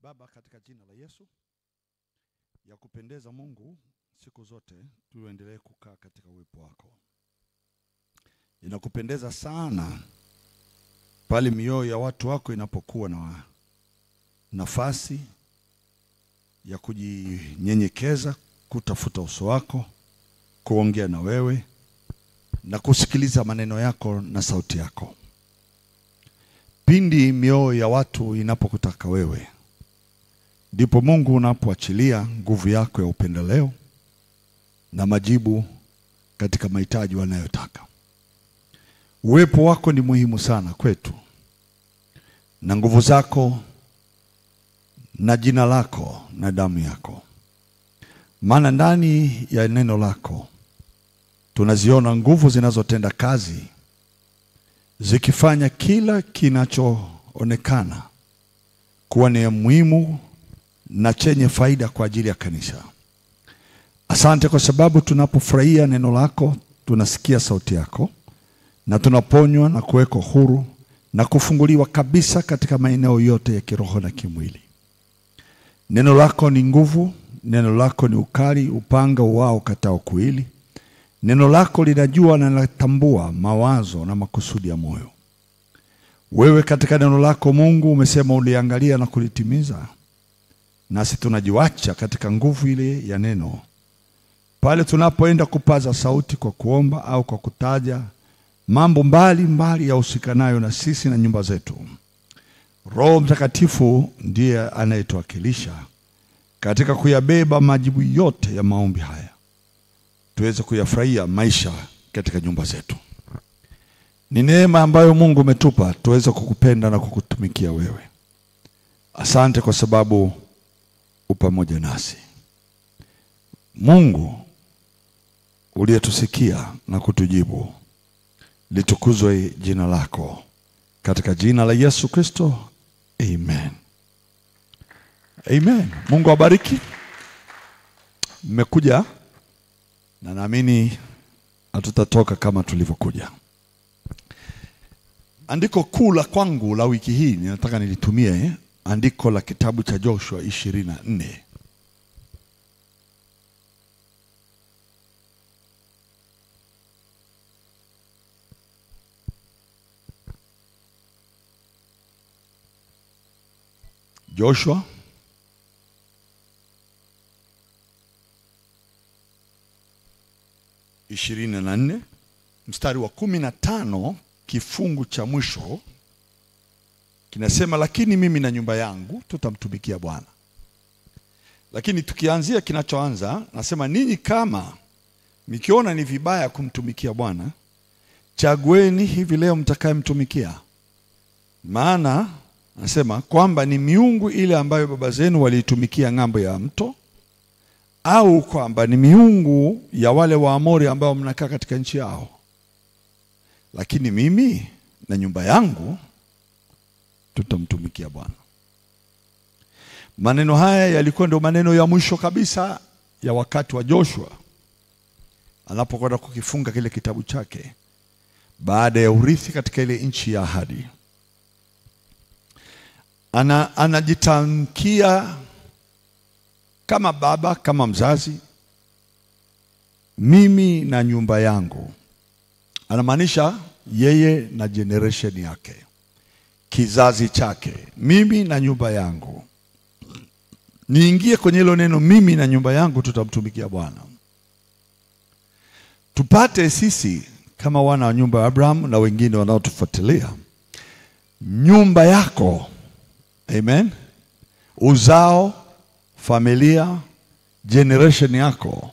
Baba, katika jina la Yesu, ya kupendeza Mungu, siku zote tuendelee kukaa katika uwepo wako. Inakupendeza sana pale mioyo ya watu wako inapokuwa na nafasi ya kujinyenyekeza, kutafuta uso wako, kuongea na wewe na kusikiliza maneno yako na sauti yako. Pindi mioyo ya watu inapokutaka wewe, ndipo Mungu unapoachilia nguvu yako ya upendeleo na majibu katika mahitaji wanayotaka. Uwepo wako ni muhimu sana kwetu, na nguvu zako na jina lako na damu yako. Maana ndani ya neno lako tunaziona nguvu zinazotenda kazi, zikifanya kila kinachoonekana kuwa ni muhimu na chenye faida kwa ajili ya kanisa. Asante kwa sababu tunapofurahia neno lako, tunasikia sauti yako, na tunaponywa na kuwekwa huru na kufunguliwa kabisa katika maeneo yote ya kiroho na kimwili. Neno lako ni nguvu, neno lako ni ukali, upanga uwao katao kuwili. Neno lako linajua na linatambua mawazo na makusudi ya moyo. Wewe katika neno lako Mungu umesema uliangalia na kulitimiza. Nasi tunajiwacha katika nguvu ile ya neno. Pale tunapoenda kupaza sauti kwa kuomba au kwa kutaja mambo mbali ya usikanayo na sisi na nyumba zetu, Roho Mtakatifu ndiye anayetuwakilisha katika kuyabeba majibu yote ya maombi haya, tuweze kuyafurahia maisha katika nyumba zetu. Ni neema ambayo Mungu umetupa tuweze kukupenda na kukutumikia wewe. Asante kwa sababu upamoja nasi. Mungu uliyetusikia na kutujibu, litukuzwe jina lako katika jina la Yesu Kristo. Amen. Amen. Mungu awabariki. Mmekuja na naamini hatutatoka kama tulivyokuja. Andiko kuu la kwangu la wiki hii ninataka nilitumie andiko la kitabu cha Joshua 24. Joshua ishirini na nne mstari wa 15, kifungu cha mwisho kinasema, lakini mimi na nyumba yangu tutamtumikia Bwana. Lakini tukianzia kinachoanza, nasema ninyi kama mkiona ni vibaya kumtumikia Bwana, chagueni hivi leo mtakayemtumikia. Maana nasema kwamba ni miungu ile ambayo baba zenu waliitumikia ng'ambo ya mto, au kwamba ni miungu ya wale Waamori ambao mnakaa katika nchi yao. Lakini mimi na nyumba yangu tutamtumikia Bwana. Maneno haya yalikuwa ndio maneno ya mwisho kabisa ya wakati wa Joshua anapokwenda kukifunga kile kitabu chake baada ya urithi katika ile nchi ya ahadi. Anajitamkia kama baba, kama mzazi, mimi na nyumba yangu. Anamaanisha yeye na generation yake, kizazi chake. Mimi na nyumba yangu. Niingie kwenye hilo neno, mimi na nyumba yangu tutamtumikia Bwana. Tupate sisi kama wana wa nyumba ya Abraham na wengine wanaotufuatilia, nyumba yako, amen, uzao, familia, generation yako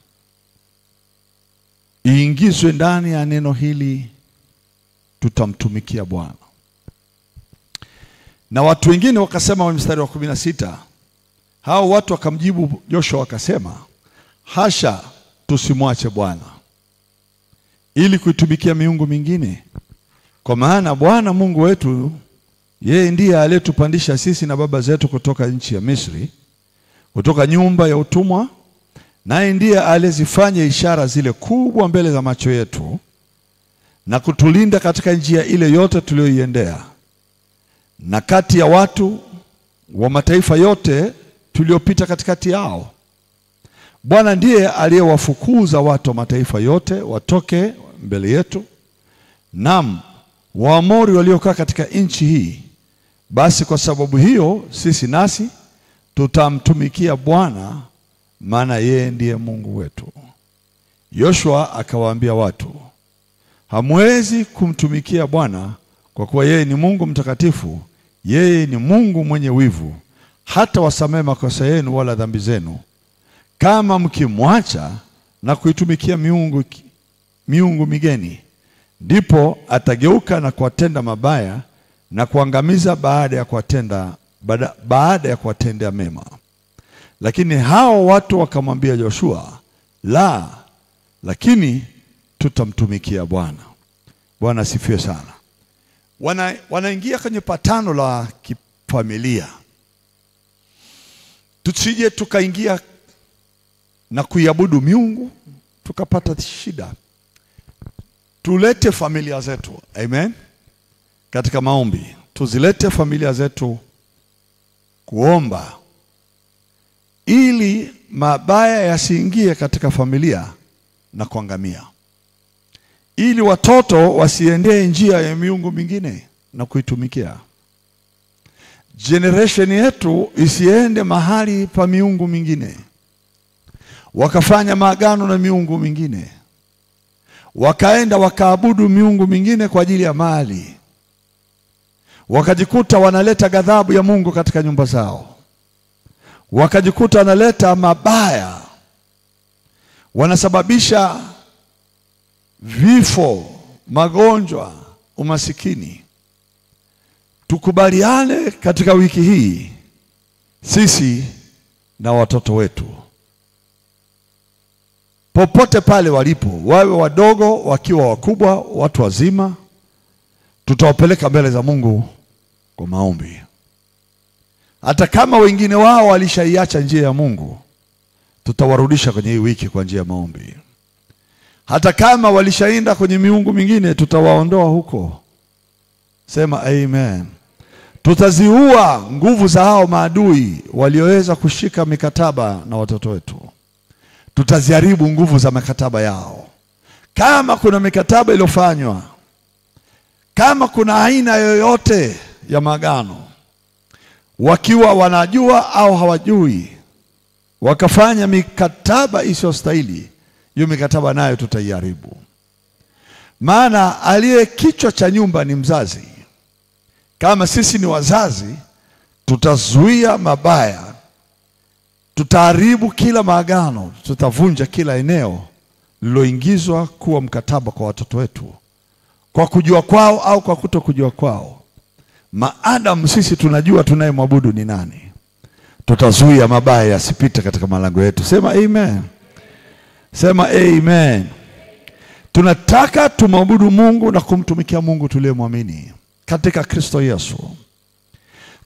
iingizwe ndani ya neno hili, tutamtumikia Bwana. Na watu wengine wakasema wa mstari wa 16, hao watu wakamjibu Joshua wakasema, hasha, tusimwache Bwana ili kuitumikia miungu mingine, kwa maana Bwana Mungu wetu yeye ndiye aliyetupandisha sisi na baba zetu kutoka nchi ya Misri, kutoka nyumba ya utumwa, naye ndiye aliyezifanya ishara zile kubwa mbele za macho yetu na kutulinda katika njia ile yote tuliyoiendea. Na kati ya watu wa mataifa yote tuliopita katikati yao. Bwana ndiye aliyewafukuza watu wa mataifa yote watoke mbele yetu. Naam, Waamori waliokaa katika nchi hii. Basi kwa sababu hiyo sisi nasi tutamtumikia Bwana, maana yeye ndiye Mungu wetu. Yoshua akawaambia watu, hamwezi kumtumikia Bwana kwa kuwa yeye ni Mungu mtakatifu, yeye ni Mungu mwenye wivu, hata wasamehe makosa yenu wala dhambi zenu. Kama mkimwacha na kuitumikia miungu migeni, ndipo atageuka na kuwatenda mabaya na kuangamiza baada ya kuwatendea mema. Lakini hao watu wakamwambia Yoshua, la, lakini tutamtumikia Bwana. Bwana asifiwe sana. Wanaingia kwenye patano la kifamilia. Tusije tukaingia na kuiabudu miungu tukapata shida. Tulete familia zetu, amen, katika maombi. Tuzilete familia zetu kuomba ili mabaya yasiingie katika familia na kuangamia, ili watoto wasiendee njia ya miungu mingine na kuitumikia. Generation yetu isiende mahali pa miungu mingine, wakafanya maagano na miungu mingine, wakaenda wakaabudu miungu mingine kwa ajili ya mali, wakajikuta wanaleta ghadhabu ya Mungu katika nyumba zao, wakajikuta wanaleta mabaya, wanasababisha vifo, magonjwa, umasikini. Tukubaliane katika wiki hii, sisi na watoto wetu, popote pale walipo, wawe wadogo, wakiwa wakubwa, watu wazima, tutawapeleka mbele za Mungu kwa maombi. Hata kama wengine wao walishaiacha njia ya Mungu, tutawarudisha kwenye hii wiki kwa njia ya maombi. Hata kama walishaenda kwenye miungu mingine, tutawaondoa huko. Sema amen. Tutaziua nguvu za hao maadui walioweza kushika mikataba na watoto wetu. Tutaziharibu nguvu za mikataba yao. Kama kuna mikataba iliyofanywa, kama kuna aina yoyote ya maagano, wakiwa wanajua au hawajui, wakafanya mikataba isiyostahili, hiyo mikataba nayo tutaiharibu. Maana aliye kichwa cha nyumba ni mzazi. Kama sisi ni wazazi, tutazuia mabaya, tutaharibu kila maagano, tutavunja kila eneo liloingizwa kuwa mkataba kwa watoto wetu, kwa kujua kwao au kwa kutokujua kwao. Maadamu sisi tunajua tunayemwabudu ni nani, tutazuia mabaya yasipite katika malango yetu. Sema amen. Sema amen. Tunataka tumwabudu Mungu na kumtumikia Mungu tuliyemwamini katika Kristo Yesu.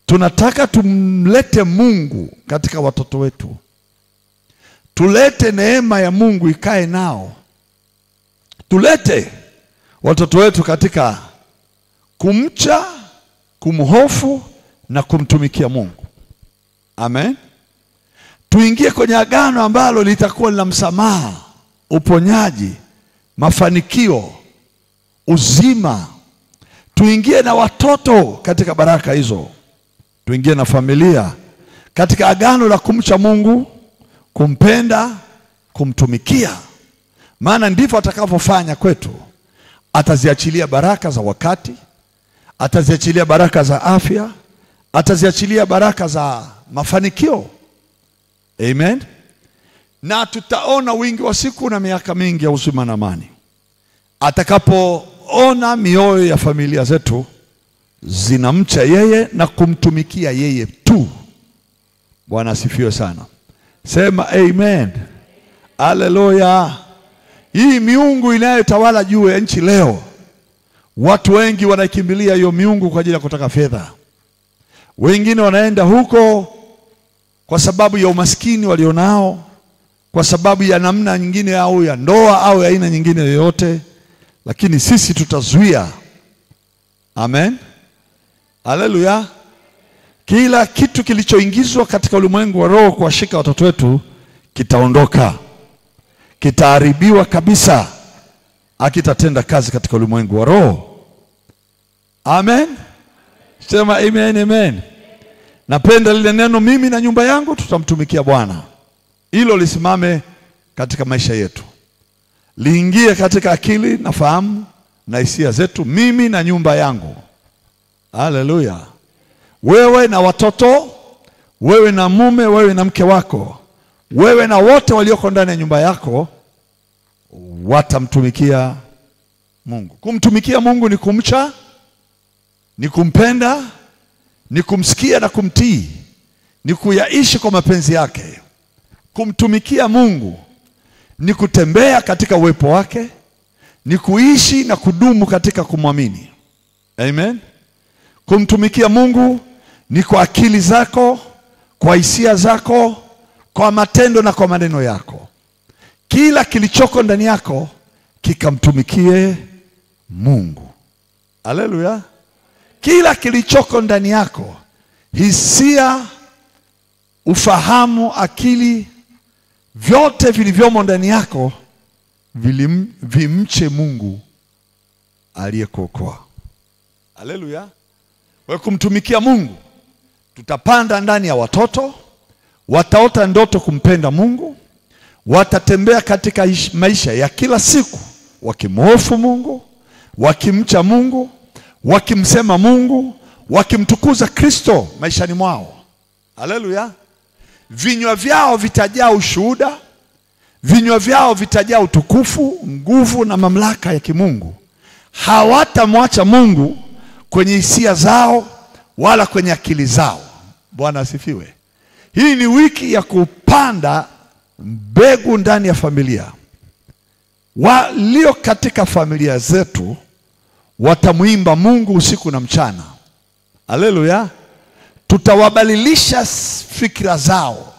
Tunataka tumlete Mungu katika watoto wetu. Tulete neema ya Mungu ikae nao. Tulete watoto wetu katika kumcha, kumhofu na kumtumikia Mungu. Amen. Tuingie kwenye agano ambalo litakuwa lina msamaha, uponyaji, mafanikio, uzima. Tuingie na watoto katika baraka hizo. Tuingie na familia katika agano la kumcha Mungu, kumpenda, kumtumikia. Maana ndivyo atakavyofanya kwetu. Ataziachilia baraka za wakati, ataziachilia baraka za afya, ataziachilia baraka za mafanikio. Amen. Na tutaona wingi wa siku na miaka mingi ya uzima na amani, atakapoona mioyo ya familia zetu zinamcha yeye na kumtumikia yeye tu. Bwana asifiwe sana. Sema amen. Haleluya. Hii miungu inayotawala juu ya nchi leo, watu wengi wanakimbilia hiyo miungu kwa ajili ya kutaka fedha. Wengine wanaenda huko kwa sababu ya umaskini walionao, kwa sababu ya namna nyingine au ya ndoa au ya aina nyingine yoyote. Lakini sisi tutazuia. Amen. Haleluya. Kila kitu kilichoingizwa katika ulimwengu wa roho kuwashika watoto wetu kitaondoka, kitaharibiwa kabisa, hakitatenda kazi katika ulimwengu wa roho. Amen. Sema amen, amen. Napenda lile neno, mimi na nyumba yangu tutamtumikia Bwana. Hilo lisimame katika maisha yetu, liingie katika akili na fahamu na hisia zetu. Mimi na nyumba yangu. Haleluya. Wewe na watoto, wewe na mume, wewe na mke wako, wewe na wote walioko ndani ya nyumba yako watamtumikia Mungu. Kumtumikia Mungu ni kumcha, ni kumpenda, ni kumsikia na kumtii, ni kuyaishi kwa mapenzi yake. Kumtumikia Mungu ni kutembea katika uwepo wake, ni kuishi na kudumu katika kumwamini. Amen. Kumtumikia Mungu ni kwa akili zako, kwa hisia zako, kwa matendo na kwa maneno yako. Kila kilichoko ndani yako kikamtumikie Mungu. Haleluya. Kila kilichoko ndani yako, hisia, ufahamu, akili, vyote vilivyomo ndani yako vimche Mungu aliyekuokoa. Haleluya. Kwa kumtumikia Mungu, tutapanda ndani ya watoto, wataota ndoto kumpenda Mungu, watatembea katika maisha ya kila siku wakimhofu Mungu, wakimcha Mungu, wakimsema Mungu, wakimtukuza Kristo maishani mwao. Haleluya. Vinywa vyao vitajaa ushuhuda, vinywa vyao vitajaa utukufu, nguvu na mamlaka ya kimungu. Hawatamwacha Mungu kwenye hisia zao wala kwenye akili zao. Bwana asifiwe. Hii ni wiki ya kupanda mbegu ndani ya familia. Walio katika familia zetu watamuimba Mungu usiku na mchana. Haleluya. Tutawabadilisha fikra zao,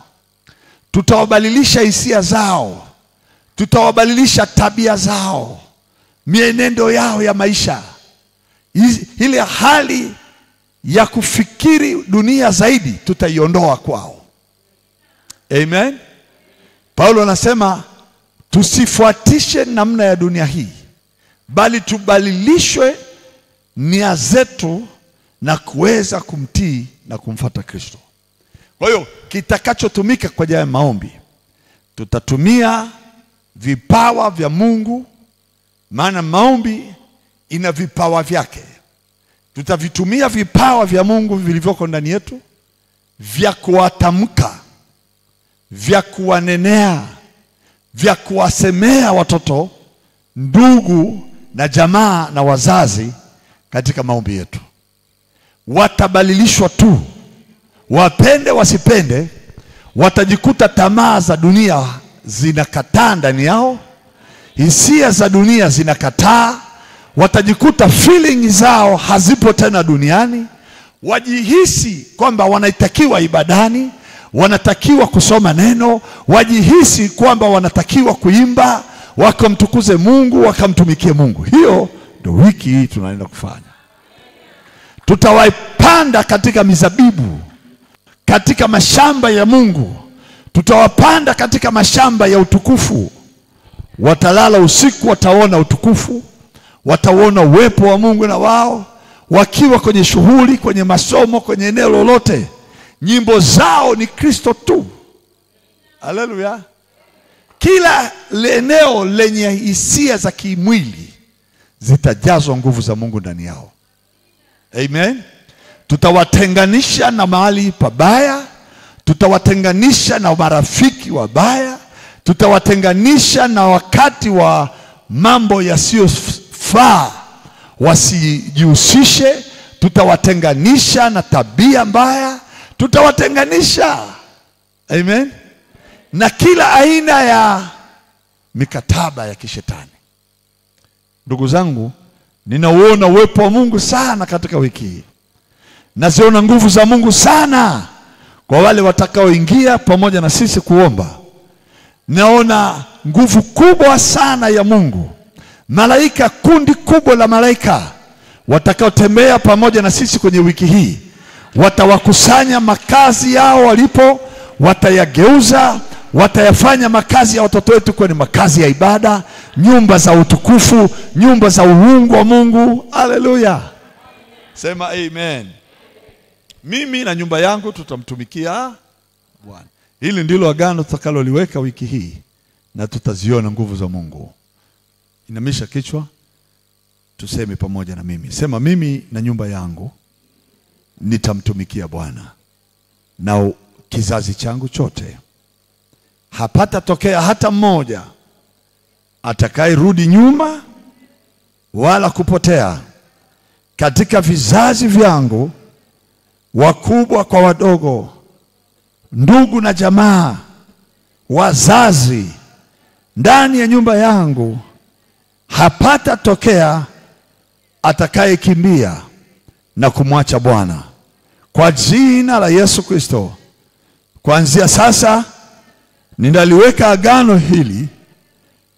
tutawabadilisha hisia zao, tutawabadilisha tabia zao, mienendo yao ya maisha. Ile hali ya kufikiri dunia zaidi tutaiondoa kwao. Amen. Paulo anasema tusifuatishe namna ya dunia hii, bali tubadilishwe nia zetu na kuweza kumtii na kumfuata Kristo. Kwa hiyo kitakachotumika kwa ajili ya maombi, tutatumia vipawa vya Mungu, maana maombi ina vipawa vyake. Tutavitumia vipawa vya Mungu vilivyoko ndani yetu, vya kuwatamka, vya kuwanenea, vya kuwasemea watoto, ndugu na jamaa na wazazi katika maombi yetu. Watabadilishwa tu, wapende wasipende, watajikuta tamaa za dunia zinakataa ndani yao, hisia za dunia zinakataa, watajikuta feeling zao hazipo tena duniani, wajihisi kwamba wanatakiwa ibadani, wanatakiwa kusoma neno, wajihisi kwamba wanatakiwa kuimba, wakamtukuze Mungu, wakamtumikie Mungu. Hiyo ndio wiki hii tunaenda kufanya. Tutawapanda katika mizabibu, katika mashamba ya Mungu. Tutawapanda katika mashamba ya utukufu. Watalala usiku, wataona utukufu, wataona uwepo wa Mungu na wao, wakiwa kwenye shughuli, kwenye masomo, kwenye eneo lolote, nyimbo zao ni Kristo tu. Haleluya. Kila eneo lenye hisia za kimwili zitajazwa nguvu za Mungu ndani yao. Amen. Tutawatenganisha na mahali pabaya, tutawatenganisha na marafiki wabaya, tutawatenganisha na wakati wa mambo yasiyofaa wasijihusishe, tutawatenganisha na tabia mbaya, tutawatenganisha. Amen. Na kila aina ya mikataba ya kishetani. Ndugu zangu, ninauona uwepo wa Mungu sana katika wiki hii. Naziona nguvu za Mungu sana kwa wale watakaoingia pamoja na sisi kuomba. Naona nguvu kubwa sana ya Mungu. Malaika, kundi kubwa la malaika watakaotembea pamoja na sisi kwenye wiki hii, watawakusanya makazi yao walipo, watayageuza, watayafanya makazi ya watoto wetu kuwa ni makazi ya ibada, nyumba za utukufu, nyumba za uungu wa Mungu. Haleluya. Sema amen. Mimi na nyumba yangu tutamtumikia Bwana. Hili ndilo agano tutakaloliweka wiki hii, na tutaziona nguvu za Mungu. Inamisha kichwa, tuseme pamoja na mimi. Sema, mimi na nyumba yangu nitamtumikia Bwana, na kizazi changu chote hapata tokea hata mmoja atakayerudi nyuma wala kupotea katika vizazi vyangu, wakubwa kwa wadogo, ndugu na jamaa, wazazi. Ndani ya nyumba yangu hapata tokea atakayekimbia na kumwacha Bwana. Kwa jina la Yesu Kristo, kuanzia sasa ninaliweka agano hili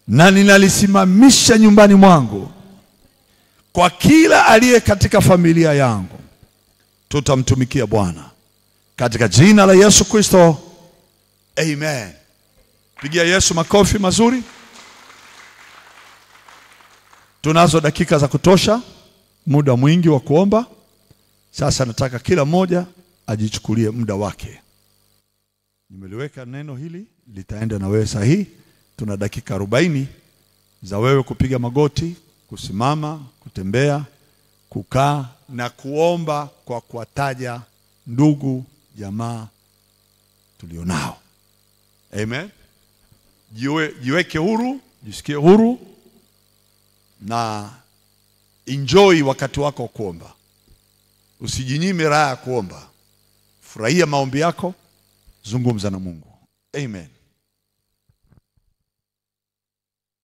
na ninalisimamisha nyumbani mwangu. Kwa kila aliye katika familia yangu tutamtumikia Bwana katika jina la Yesu Kristo. Amen. Pigia Yesu makofi mazuri. Tunazo dakika za kutosha, muda mwingi wa kuomba. Sasa nataka kila mmoja ajichukulie muda wake. Nimeliweka neno hili, litaenda na wewe sahihi. Tuna dakika 40 za wewe kupiga magoti, kusimama, kutembea, kukaa na kuomba kwa kuwataja ndugu, jamaa tulionao. Amen. Jiweke huru, jisikie huru na enjoy wakati wako wa kuomba. Usijinyime raha ya kuomba. Furahia maombi yako, zungumza na Mungu. Amen.